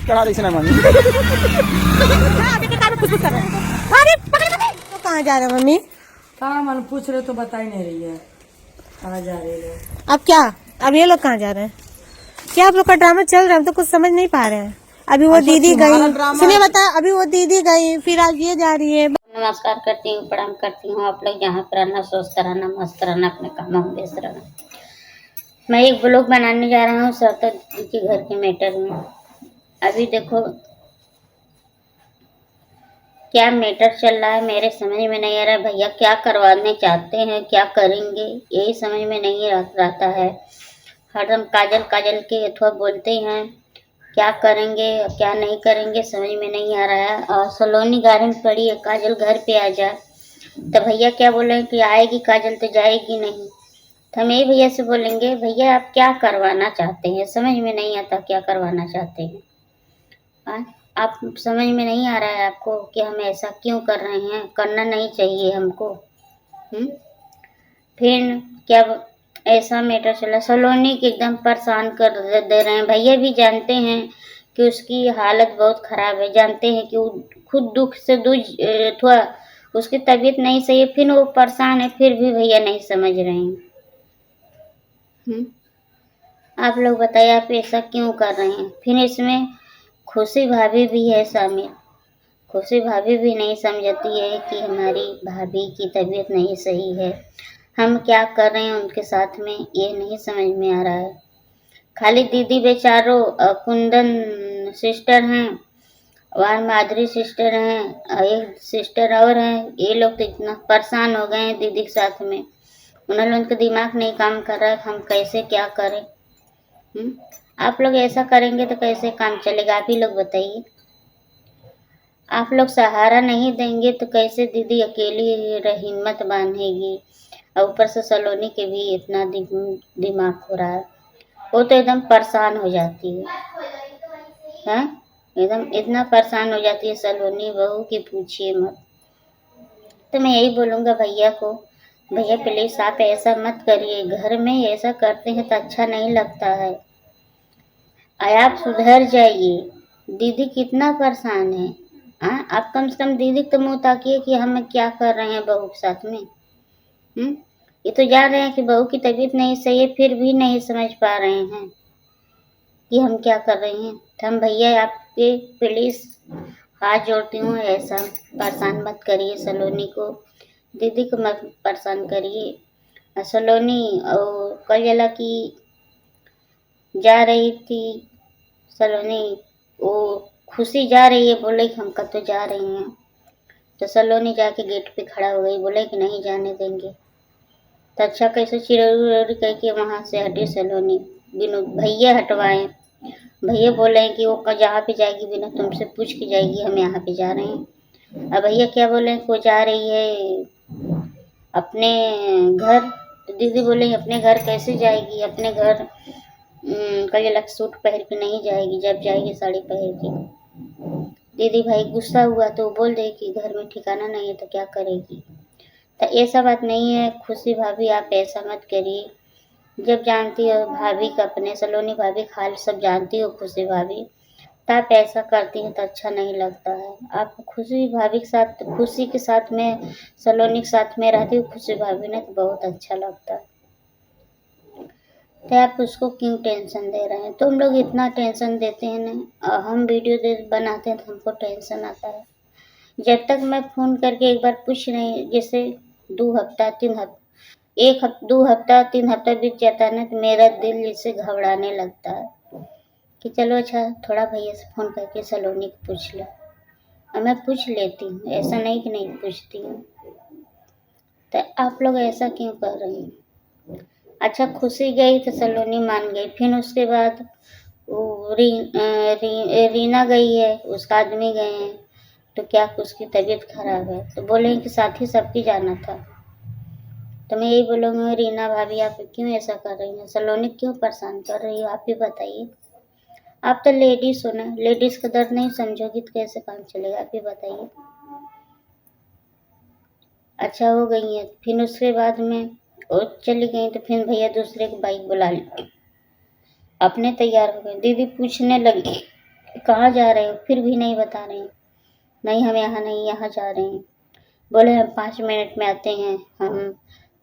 करा दी ना मम्मी। तो कहाँ जा रहे हो मम्मी? कहाँ मन पूछ रहे तो बता ही नहीं रही है कहाँ जा रही है। अब क्या, अब ये लोग कहाँ जा रहे हैं? क्या आप लोग का ड्रामा चल रहा है? हम तो कुछ समझ नहीं पा रहे हैं। अभी वो दीदी गई, सुनिए बता, अभी वो दीदी गई, फिर आज ये जा रही है। नमस्कार करती हूँ, प्रणाम करती हूँ। आप लोग जहाँ पर रहना, स्वस्थ रहना, मस्त रहना, अपने कामों में व्यस्त रहना। मैं एक ब्लॉग बनाने जा रहा हूँ सरिता दीदी के घर के मैटर में। अभी देखो क्या मैटर चल रहा है, मेरे समझ में नहीं आ रहा है। भैया क्या करवाने चाहते हैं, क्या करेंगे, यही समझ में नहीं रहता है। हरदम काजल काजल के अथवा बोलते हैं, क्या करेंगे और क्या नहीं करेंगे समझ में नहीं आ रहा है। और सलोनी गाड़ी में पड़ी है, काजल घर पे आ जाए तो भैया क्या बोले कि आएगी काजल तो जाएगी नहीं। तो हम यही भैया से बोलेंगे, भैया आप क्या करवाना चाहते हैं, समझ में नहीं आता क्या करवाना चाहते हैं। आप समझ में नहीं आ रहा है आपको कि हम ऐसा क्यों कर रहे हैं, करना नहीं चाहिए हमको। फिर क्या ऐसा मैटर चला, सलोनी के एकदम परेशान कर दे रहे हैं। भैया भी जानते हैं कि उसकी हालत बहुत ख़राब है, जानते हैं कि वो खुद दुख से थोड़ा उसकी तबीयत नहीं सही है, फिर वो परेशान है, फिर भी भैया नहीं समझ रहे हैं। आप लोग बताइए आप ऐसा क्यों कर रहे हैं। फिर इसमें खुशी भाभी भी है शामिल। खुशी भाभी भी नहीं समझती है कि हमारी भाभी की तबीयत नहीं सही है, हम क्या कर रहे हैं उनके साथ में, ये नहीं समझ में आ रहा है। खाली दीदी बेचारो कुंदन सिस्टर हैं और माधुरी सिस्टर हैं, एक सिस्टर और हैं, ये लोग तो इतना परेशान हो गए हैं दीदी के साथ में, उनका दिमाग नहीं काम कर रहा है, हम कैसे क्या करें। आप लोग ऐसा करेंगे तो कैसे काम चलेगा, आप ही लोग बताइए। आप लोग सहारा नहीं देंगे तो कैसे दीदी अकेली हिम्मत बांधेगी। और ऊपर से सलोनी के भी इतना दिमाग हो रहा है, वो तो एकदम परेशान हो जाती है, एकदम इतना परेशान हो जाती है सलोनी बहू की पूछिए मत। तो मैं यही बोलूँगा भैया को, भैया प्लीज़ आप ऐसा मत करिए, घर में ऐसा करते हैं तो अच्छा नहीं लगता है। आप सुधर जाइए, दीदी कितना परेशान है। आप कम से कम दीदी को तो मुँह ताकिए कि हम क्या कर रहे हैं बहू के साथ में। ये तो जान रहे हैं कि बहू की तबीयत नहीं सही है, फिर भी नहीं समझ पा रहे हैं कि हम क्या कर रहे हैं। तो हम भैया आपके प्लीज़ हाथ जोड़ती हूँ, ऐसा परेशान मत करिए सलोनी को, दीदी को मत परेशान करिए। सलोनी और कल जला की जा रही थी सलोनी, वो खुशी जा रही है, बोले कि हम कब तो जा रही हैं। तो सलोनी जाके गेट पे खड़ा हो गई, बोले कि नहीं जाने देंगे। तो अच्छा कैसे चिरौरी कह के वहाँ से हटी सलोनी, बिनु भैया हटवाएं। भैया बोले कि वो जहाँ पे जाएगी बिना तुमसे पूछ के जाएगी, हम यहाँ पे जा रहे हैं। अब भैया क्या बोले कि वो जा रही है अपने घर। तो दीदी बोले अपने घर कैसे जाएगी, अपने घर कल अलग सूट पहन के नहीं जाएगी, जब जाएगी साड़ी पहन के। दीदी भाई गुस्सा हुआ तो बोल दे कि घर में ठिकाना नहीं है तो क्या करेगी। तो ऐसा बात नहीं है खुशी भाभी, आप ऐसा मत करिए। जब जानती हो भाभी का, अपने सलोनी भाभी खाल सब जानती हो खुशी भाभी, तो आप ऐसा करती हैं तो अच्छा नहीं लगता है। आप खुशी भाभी के साथ, खुशी के साथ में सलोनी के साथ में रहती हो खुशी भाभी ने तो बहुत अच्छा लगता है। तो आप उसको क्यों टेंशन दे रहे हैं। तुम लोग इतना टेंशन देते हैं ना, और हम वीडियो बनाते हैं तो हमको टेंशन आता है। जब तक मैं फ़ोन करके एक बार पूछ नहीं, जैसे 2 हफ्ता 3 हफ्ता 2 हफ्ता 3 हफ्ता बीत जाता है ना, तो मेरा दिल जैसे घबराने लगता है कि चलो अच्छा थोड़ा भैया से फ़ोन करके सलोनी को पूछ लो। और मैं पूछ लेती हूँ, ऐसा नहीं कि नहीं पूछती हूँ। तो आप लोग ऐसा क्यों कर रही हैं। अच्छा खुशी गई तो सलोनी मान गई, फिर उसके बाद वो रीना गई है, उसका आदमी गए हैं, तो क्या उसकी तबीयत खराब है तो बोले कि साथ ही सबकी जाना था। तो मैं यही बोलूँगी रीना भाभी आप क्यों ऐसा कर रही हैं, सलोनी क्यों परेशान कर रही हो, आप ही बताइए। आप तो लेडीज़ हो ना, लेडीज़ का दर्द नहीं समझोगी तो कैसे काम चलेगा, आप ही बताइए। अच्छा हो गई है, फिर उसके बाद में और चली गई तो फिर भैया दूसरे की बाइक बुला ली। अपने तैयार हो गए। दीदी पूछने लगी कहाँ जा रहे हो, फिर भी नहीं बता रहे हैं। नहीं हम यहाँ नहीं, यहाँ जा रहे हैं। बोले हम 5 मिनट में आते हैं, हम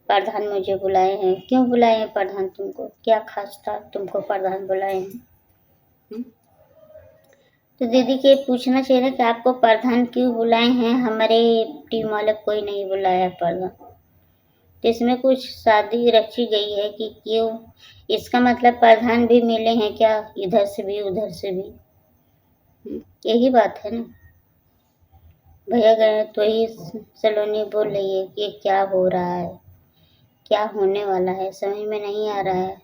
प्रधान मुझे बुलाए हैं। क्यों बुलाए हैं प्रधान तुमको, क्या खास था तुमको प्रधान बुलाए हैं? तो दीदी के पूछना चाहिए ना कि आपको प्रधान क्यों बुलाए हैं, हमारे टीम वाले कोई नहीं बुलाया प्रधान। तो इसमें कुछ शादी रची गई है कि क्यों, इसका मतलब प्रधान भी मिले हैं क्या, इधर से भी उधर से भी? यही बात है ना। भैया गए तो ही सलोनी बोल रही है कि क्या हो रहा है, क्या होने वाला है, समझ में नहीं आ रहा है।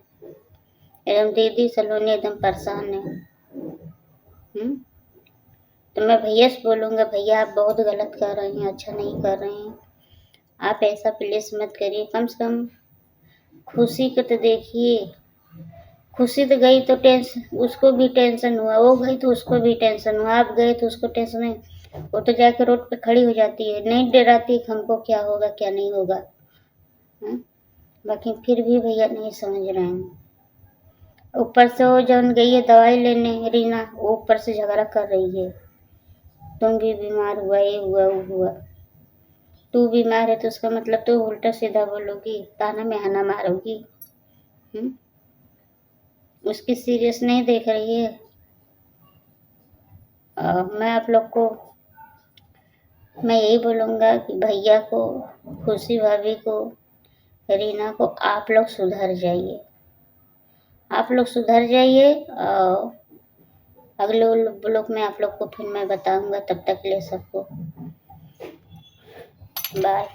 एकदम दीदी सलोनी एकदम परेशान है। तो मैं भैया से बोलूँगा भैया आप बहुत गलत कर रहे हैं, अच्छा नहीं कर रहे हैं, आप ऐसा प्लीज मत करिए। कम से कम खुशी को तो देखिए। खुशी तो गई तो टेंशन, उसको भी टेंशन हुआ, वो गई तो उसको भी टेंशन हुआ, आप गए तो उसको टेंशन नहीं। वो तो जाकर रोड पे खड़ी हो जाती है, नहीं डराती कि हमको क्या होगा क्या नहीं होगा। बाकी फिर भी भैया नहीं समझ रहे हैं। ऊपर से वो जौन गई है दवाई लेने रीना, वो ऊपर से झगड़ा कर रही है, तुम भी बीमार हुआ, ये हुआ वो हुआ। तू बीमार है तो उसका मतलब तो उल्टा सीधा बोलोगी, ताना मेहाना मारोगी। उसकी सीरियस नहीं देख रही है। मैं आप लोग को मैं यही बोलूँगा कि भैया को, खुशी भाभी को, रीना को, आप लोग सुधर जाइए, आप लोग सुधर जाइए। अगले ब्लॉग में आप लोग को फिर मैं बताऊँगा। तब तक ले सबको बाय।